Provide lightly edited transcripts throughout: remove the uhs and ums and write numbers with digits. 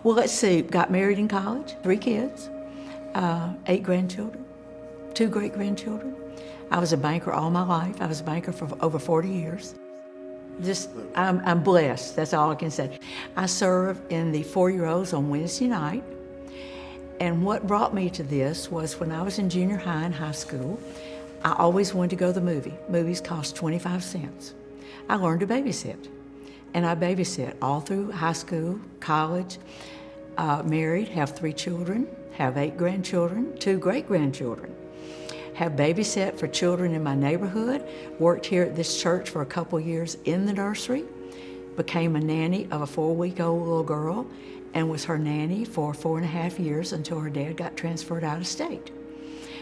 Well, let's see. Got married in college, 3 kids, 8 grandchildren, 2 great-grandchildren. I was a banker all my life. I was a banker for over 40 years. I'm blessed, that's all I can say. I serve in the 4-year-olds on Wednesday night. And what brought me to this was when I was in junior high and high school, I always wanted to go to the movie. Movies cost 25 cents. I learned to babysit. And I babysat all through high school, college, married, have 3 children, have 8 grandchildren, 2 great-grandchildren. Have babysat for children in my neighborhood, worked here at this church for a couple years in the nursery, became a nanny of a 4-week-old little girl, and was her nanny for 4.5 years until her dad got transferred out of state.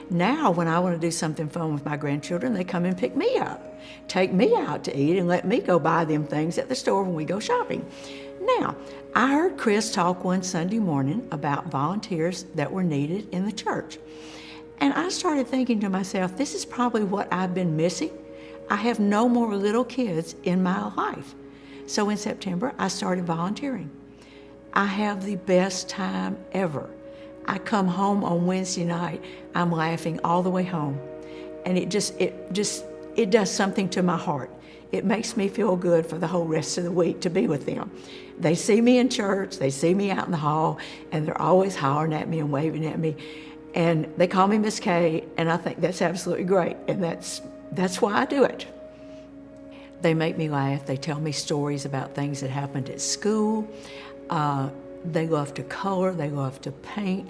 Now, when I want to do something fun with my grandchildren, they come and pick me up, take me out to eat, and let me go buy them things at the store when we go shopping. Now, I heard Chris talk one Sunday morning about volunteers that were needed in the church. And I started thinking to myself, this is probably what I've been missing. I have no more little kids in my life. So in September, I started volunteering. I have the best time ever. I come home on Wednesday night, I'm laughing all the way home. And it does something to my heart. It makes me feel good for the whole rest of the week to be with them. They see me in church, they see me out in the hall, and they're always hollering at me and waving at me. And they call me Miss Kay, and I think that's absolutely great, and that's why I do it. They make me laugh. They tell me stories about things that happened at school. They love to color. They love to paint.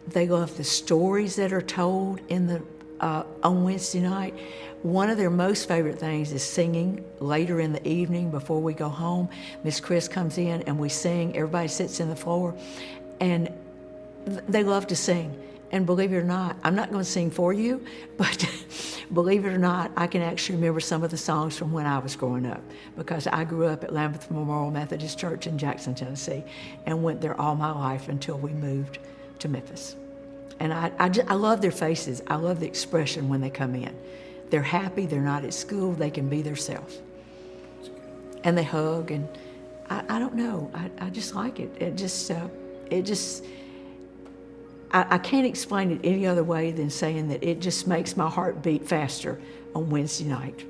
They love the stories that are told on Wednesday night. One of their most favorite things is singing later in the evening before we go home. Miss Chris comes in and we sing. Everybody sits in the floor, and they love to sing. And believe it or not, I'm not going to sing for you, but believe it or not, I can actually remember some of the songs from when I was growing up, because I grew up at Lambeth Memorial Methodist Church in Jackson, Tennessee, and went there all my life until we moved to Memphis. And I love their faces. I love the expression when they come in. They're happy, they're not at school, they can be themselves. And they hug, and I don't know, I just like it. I can't explain it any other way than saying that it just makes my heart beat faster on Wednesday night.